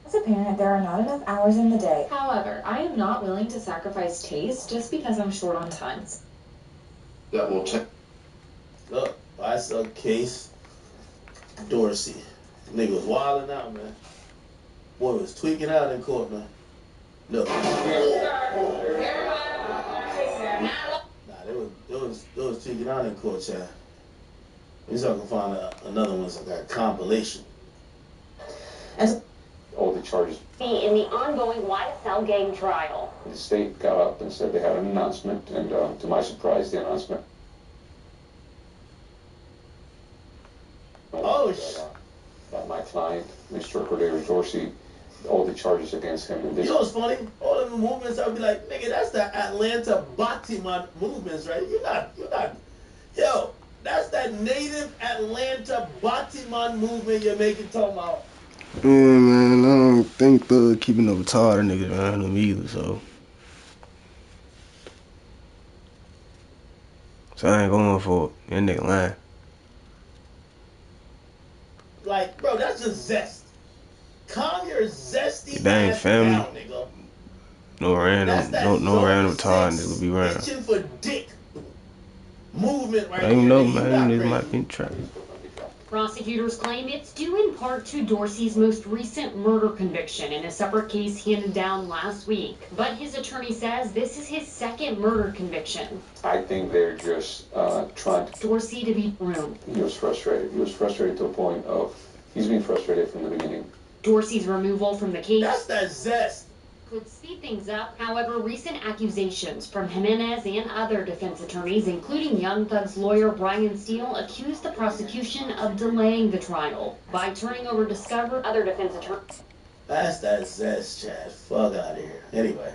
K: It's apparent there are not enough hours in the day. However, I am not willing to sacrifice taste just because I'm short on tons.
A: That will check. Look, I saw Case Dorsey. Nigga was wilding out, man. Boy was tweaking out in court, man. Look. Nah, they was tweaking out in court, child. He's not gonna find another one's like a compilation.
L: All the charges.
M: In the ongoing YSL gang trial.
L: The state got up and said they had an announcement, and to my surprise, the announcement. That my client, Mr. Cordero Dorsey, all the charges against him.
A: You know what's funny? All of the movements, I'll be like, nigga, that's the Atlanta Batiman movements, right? You're not. Yo, that's that native Atlanta Batiman movement you're making talking about.
C: Yeah, man, I don't think Thug keeping no retarded niggas around him either, so I ain't going for it. That nigga lying.
A: Like, bro, that's just zest. Calm your zesty
C: Dang
A: ass
C: family.
A: down, nigga.
C: No random retarded nigga be around.
A: Itching for dick movement right
C: I don't
A: here.
C: know, man. Niggas might be in trouble.
M: Prosecutors claim it's due in part to Dorsey's most recent murder conviction in a separate case handed down last week. But his attorney says this is his second murder conviction.
L: I think they're just trying to...
M: Dorsey to be groomed.
L: He was frustrated. He was frustrated to a point of... He's been frustrated from the beginning.
M: Dorsey's removal from the case...
A: That's that zest.
M: ...could speed things up. However, recent accusations from Jimenez and other defense attorneys, including Young Thug's lawyer Brian Steele, accused the prosecution of delaying the trial by turning over discovery. Other defense attorneys...
A: That's that zest, Chad. Fuck out of here. Anyway.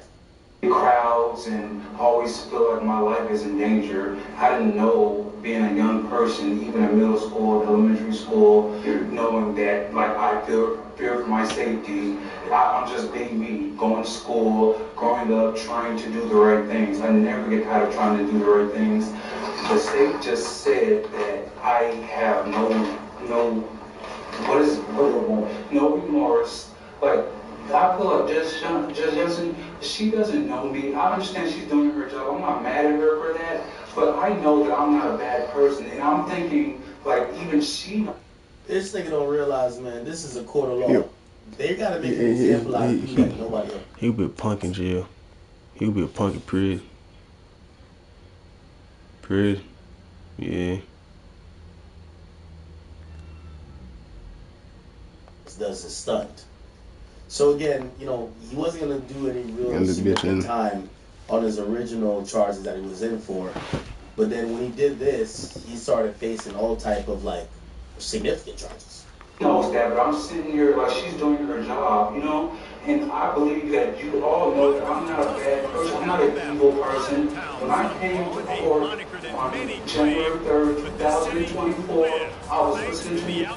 E: Crowds and always feel like my life is in danger. I didn't know, being a young person, even in middle school, elementary school, knowing that like I fear for my safety. I'm just being me, going to school, growing up, trying to do the right things. I never get tired of trying to do the right things. The state just said that I have no remorse. Like, I feel like Judge Johnson, she doesn't know me. I understand she's doing her job. I'm not mad at her for that, but I know that I'm not a bad person, and I'm thinking, like, even she...
A: This nigga don't realize, man, this is a court of law. Yeah. They gotta make an example out of you like nobody else.
C: He'll be a punk in jail. He'll be a punk in prison. Prison. Yeah.
A: Does a stunt. So again, you know, he wasn't gonna do any real significant time on his original charges that he was in for. But then when he did this, he started facing all type of like significant charges.
E: Knows that, but I'm sitting here like she's doing her job, you know? And I believe that you all know that I'm not a bad person, I'm not an evil person. When I came to court on January 3rd, 2024, I was listening to you.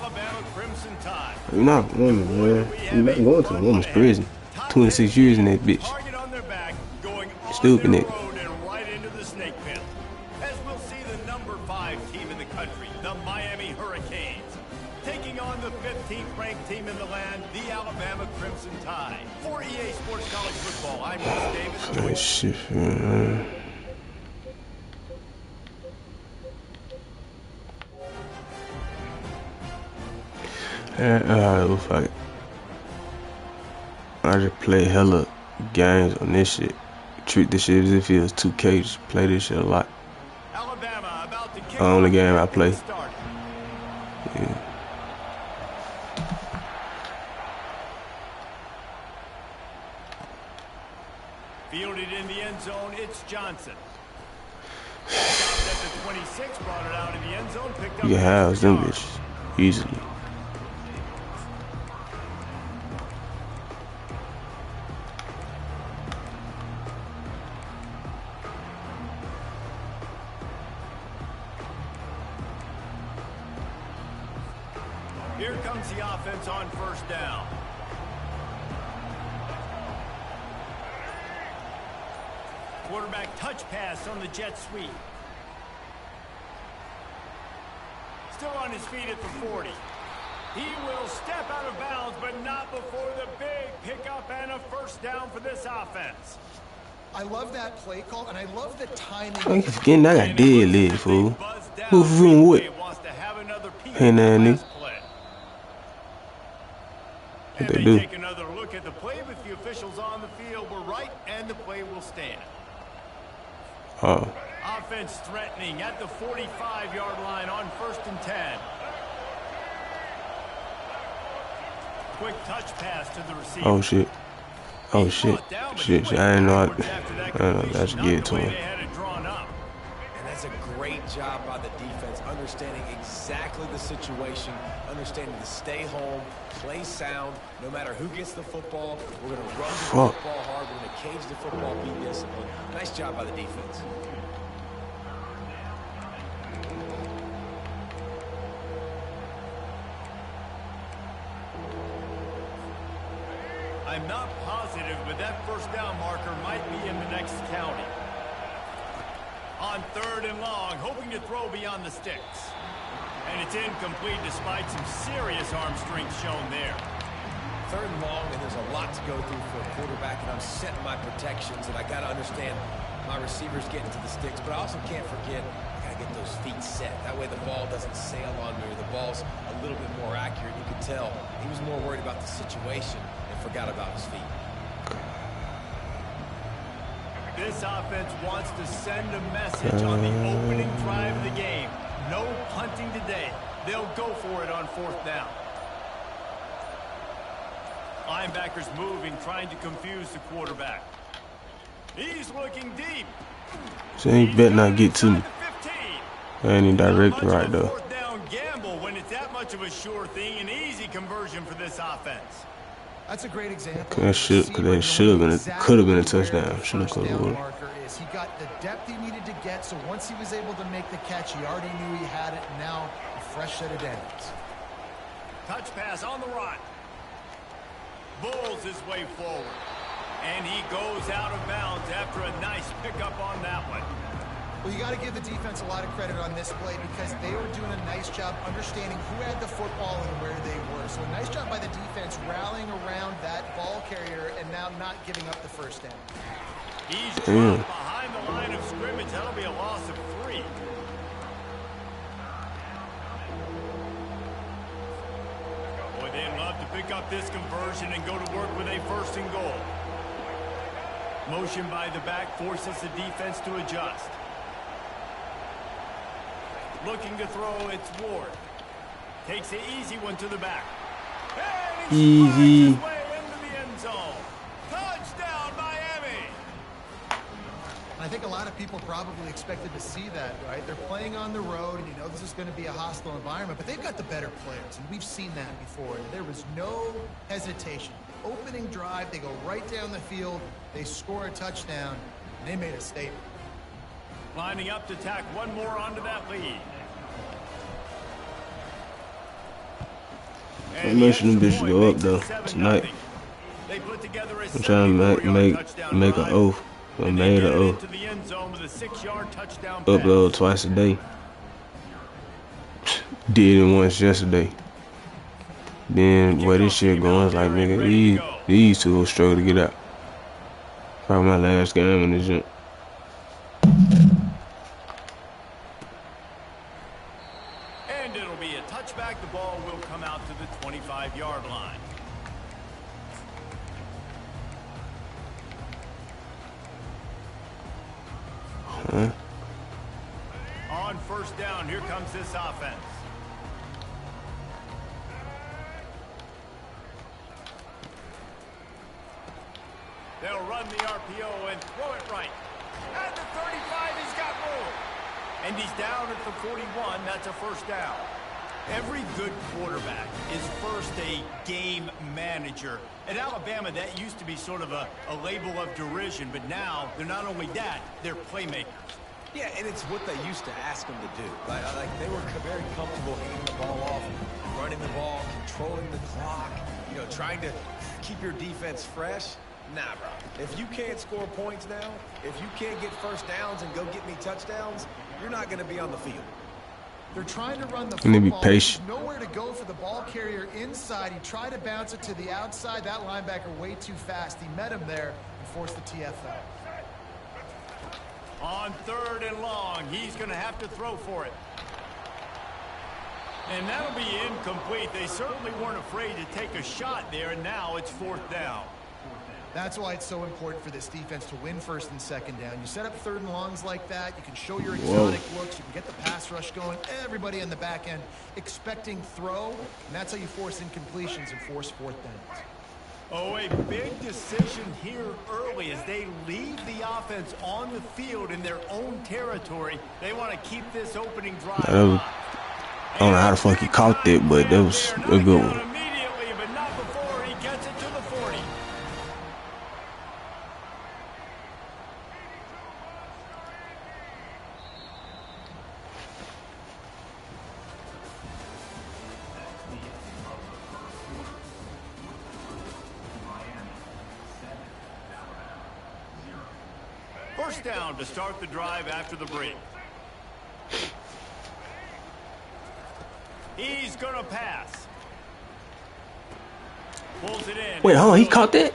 C: You're not a woman, man. You're not going to a woman's prison. 26 years in that bitch. Stupid nigga.
F: Right into the snake pit. As we'll see the number 5 team in the country, the Miami Hurricanes, taking on the 15th ranked team in the land, the Alabama Crimson Tide. For EA Sports College Football, I'm Chris Davis.
C: That shit, man. Fuck it. I just play hella games on this shit. Treat this shit as if it was 2K. Just play this shit a lot.
F: Alabama about to kick
C: The only game I play. Yeah.
F: Fielded in the end zone, it's Johnson. Stopped at the 26, brought it out in the end zone, picked up.
C: You can house them bitches easily.
F: Here comes the offense on first down. Quarterback touch pass on the jet sweep. Still on his feet at the 40. He will step out of bounds, but not before the big pickup and a first down for this offense.
I: I love that play call, and I love the timing.
C: I keep forgetting I got dead leg, fool. Who from what? Hey, nanny. What they do?
F: Take another look at the play with the officials on the field. We're right, and the play will stand.
C: Oh.
F: Offense threatening at the 45-yard line on 1st and 10. Quick touch pass to the receiver.
C: Oh shit. Oh shit. Shit. I didn't know. I didn't know I should get it to him.
H: And that's a great job by the defense, understanding exactly the situation, understanding to stay home, play sound, no matter who gets the football. We're going to run the football hard. We're going to cage the football, be disciplined. Nice job by the defense.
F: I'm not positive, but that first down marker might be in the next county. On 3rd and long, hoping to throw beyond the sticks. And it's incomplete despite some serious arm strength shown there.
H: 3rd and long, and there's a lot to go through for a quarterback, and I'm setting my protections, and I got to understand my receivers getting to the sticks, but I also can't forget I got to get those feet set. That way the ball doesn't sail on me, or the ball's a little bit more accurate. You could tell he was more worried about the situation and forgot about his feet.
F: This offense wants to send a message on the opening drive of the game. No punting today. They'll go for it on 4th down. Linebackers moving, trying to confuse the quarterback. He's looking deep.
C: So he better not get to me. I ain't even direct right though.
F: 4th down gamble when it's that much of a sure thing. An easy conversion for this offense.
I: That's a great example.
C: That should have been, could have been a touchdown. Should have could have.
I: He got the depth he needed to get, so once he was able to make the catch, he already knew he had it. And now a fresh set of downs.
F: Touch pass on the run. Bulls his way forward. And he goes out of bounds after a nice pickup on that one.
I: Well, you got to give the defense a lot of credit on this play because they were doing a nice job understanding who had the football and where they were. So a nice job by the defense rallying around that ball carrier and now not giving up the first down.
F: He's dropped behind the line of scrimmage. That'll be a loss of 3. Boy, they'd love to pick up this conversion and go to work with a 1st and goal. Motion by the back forces the defense to adjust. Looking to throw, it's Ward. Takes the easy one to the back. And he slides his way into the end zone. Touchdown, Miami!
I: And I think a lot of people probably expected to see that, right? They're playing on the road, and you know this is going to be a hostile environment, but they've got the better players, and we've seen that before. And there was no hesitation. Opening drive, they go right down the field, they score a touchdown, and they made a statement.
F: Lining up to tack one more onto that lead.
C: I'm making them bitches go up though tonight. I'm trying to make an oath. I made an oath. Upload twice a day. Did it once yesterday. Then where this shit going, it's like, nigga, these two will struggle to get out. Probably my last game in this jump.
F: And it'll be a touchback. The ball will come out to the 25-yard line. On first down, here comes this offense. They'll run the RPO and throw it right. At the 35, he's got room. And he's down at the 41. That's a first down. Every good quarterback is first a game manager. At Alabama, that used to be sort of a label of derision, but now they're not only that, they're playmakers.
H: Yeah, and it's what they used to ask them to do. Like they were very comfortable handing the ball off, running the ball, controlling the clock, you know, trying to keep your defense fresh. Nah, bro. If you can't score points now, if you can't get first downs and go get me touchdowns, you're not going to be on the field.
I: They're trying to run the
C: football. Be patient.
I: Nowhere to go for the ball carrier inside. He tried to bounce it to the outside. That linebacker way too fast. He met him there and forced the TFL.
F: On third and long, he's going to have to throw for it. And that'll be incomplete. They certainly weren't afraid to take a shot there, and now it's fourth down.
I: That's why it's so important for this defense to win first and second down. You set up third and longs like that. You can show your exotic looks. You can get the pass rush going. Everybody on the back end expecting throw. And that's how you force incompletions and force fourth downs.
F: Oh, a big decision here early as they leave the offense on the field in their own territory. They want to keep this opening drive.
C: I don't know how the fuck he caught that, but that was a good one.
F: Immediately, but not before he gets it to the 40. First down to start the drive after the break. He's going to pass. Pulls it in.
C: Wait, hold on, he caught that?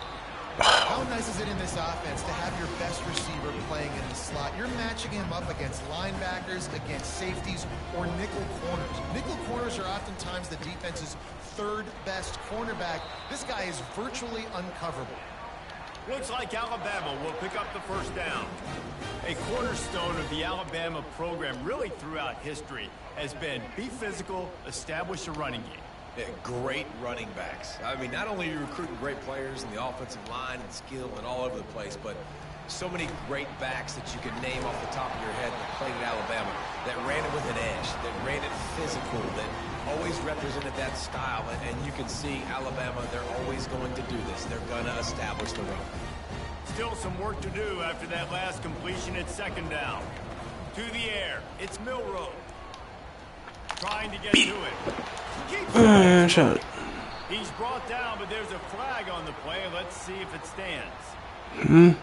I: How nice is it in this offense to have your best receiver playing in the slot? You're matching him up against linebackers, against safeties, or nickel corners. Nickel corners are oftentimes the defense's third best cornerback. This guy is virtually uncoverable.
F: Looks like Alabama will pick up the first down. A cornerstone of the Alabama program really throughout history has been be physical, establish a running game.
H: Yeah, great running backs. I mean, not only are you recruiting great players in the offensive line and skill and all over the place, but so many great backs that you can name off the top of your head that played at Alabama, that ran it with an edge, that ran it physical, that always represented that style. And you can see Alabama, they're always going to do this. They're going to establish the run.
F: Still some work to do after that last completion at second down. To the air, it's Milroe. Trying to get to it. He's brought down, but there's a flag on the play. Let's see if it stands.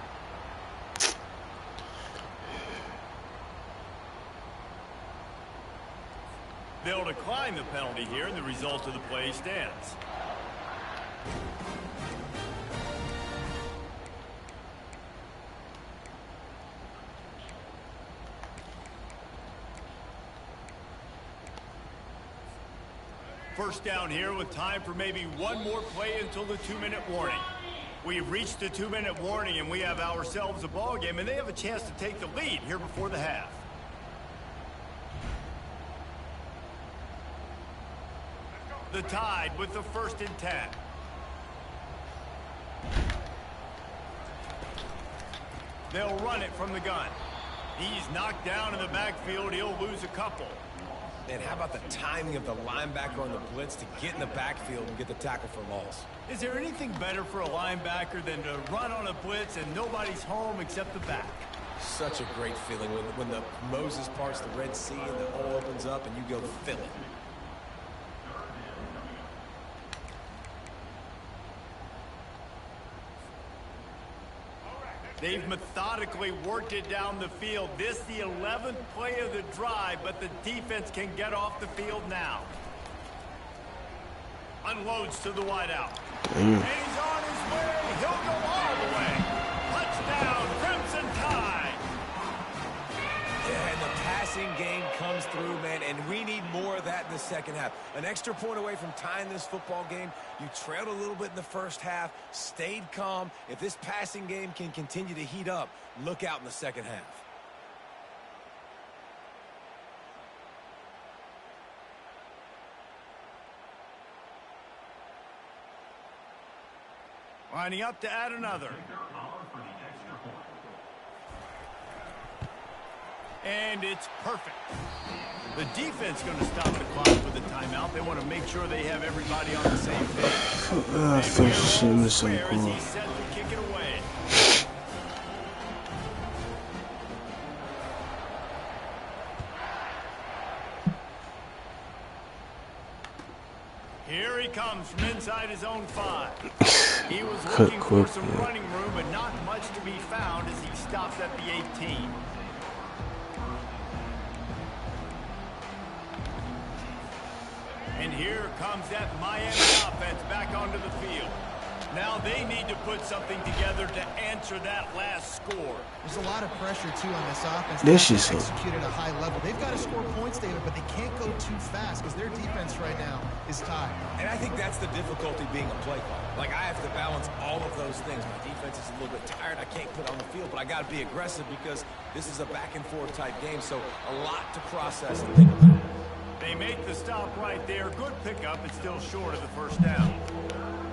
F: They'll decline the penalty here, and the result of the play stands. First down here with time for maybe one more play until the 2-minute warning. We've reached the 2-minute warning, and we have ourselves a ball game, and they have a chance to take the lead here before the half. The Tide with the 1st and 10. They'll run it from the gun. He's knocked down in the backfield. He'll lose a couple.
H: And how about the timing of the linebacker on the blitz to get in the backfield and get the tackle for loss?
F: Is there anything better for a linebacker than to run on a blitz and nobody's home except the back?
H: Such a great feeling when the Moses parts the Red Sea and the hole opens up and you go fill it.
F: They've methodically worked it down the field. This the 11th play of the drive, but the defense can get off the field now. Unloads to the wideout. And he's on his way. He'll go all the way. Touchdown, Crimson Tide.
H: Yeah, and the passing game comes through, man, and we need more of that in the second half. An extra point away from tying this football game. You trailed a little bit in the first half, stayed calm. If this passing game can continue to heat up, look out in the second half.
F: Lining up to add another. And it's perfect. The defense going to stop the clock with a timeout. They want to make sure they have everybody on the same page.
C: I feel shit is so
F: Where is
C: cool.
F: he set to kick it away? Here he comes from inside his own 5. He was looking for some running room, but not much to be found as he stops at the 18. And here comes that Miami offense back onto the field. Now they need to put something together to answer that last score.
N: There's a lot of pressure, too, on this offense.
C: This is so...
N: execute at a high level. They've got to score points, David, but they can't go too fast because their defense right now is tied.
H: And I think that's the difficulty being a play caller. Like, I have to balance all of those things. My defense is a little bit tired. I can't put on the field, but I got to be aggressive because this is a back-and-forth type game, so a lot to process and think about.
F: They make the stop right there. Good pickup. It's still short of the first down.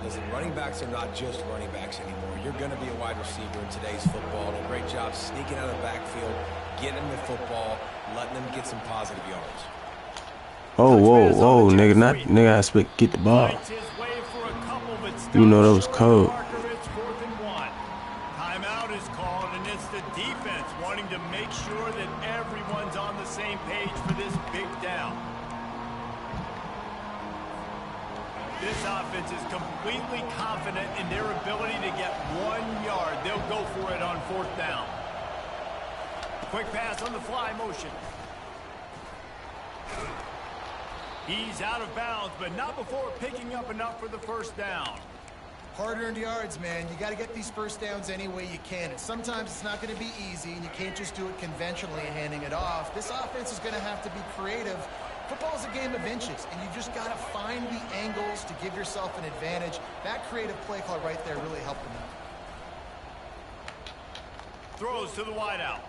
H: Listen, running backs are not just running backs anymore. You're going to be a wide receiver in today's football. And a great job sneaking out of the backfield, getting them the football, letting them get some positive yards.
C: Oh, whoa, nigga, nigga, I expect to get the ball. You know that was cold.
F: Timeout is called, and it's the defense wanting to make sure that everyone's on the same page for this big down. This offense is completely confident in their ability to get 1 yard. They'll go for it on 4th down. Quick pass on the fly motion. He's out of bounds, but not before picking up enough for the first down.
N: Hard-earned yards, man. You got to get these first downs any way you can. And sometimes it's not going to be easy, and you can't just do it conventionally and handing it off. This offense is going to have to be creative. Football is a game of inches, and you just got to find the angles to give yourself an advantage. That creative play call right there really helped them out.
F: Throws to the wideout.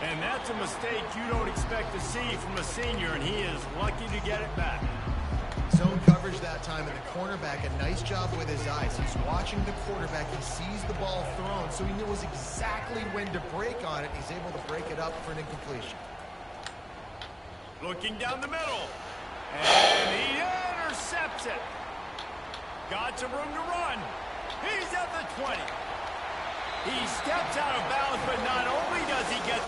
F: And that's a mistake you don't expect to see from a senior, and he is lucky to get it back.
N: Zone coverage that time, and the cornerback, a nice job with his eyes. He's watching the quarterback. He sees the ball thrown, so he knows exactly when to break on it. He's able to break it up for an incompletion.
F: Looking down the middle. And he intercepts it. Got some room to run. He's at the 20. He steps out of bounds, but not only does he get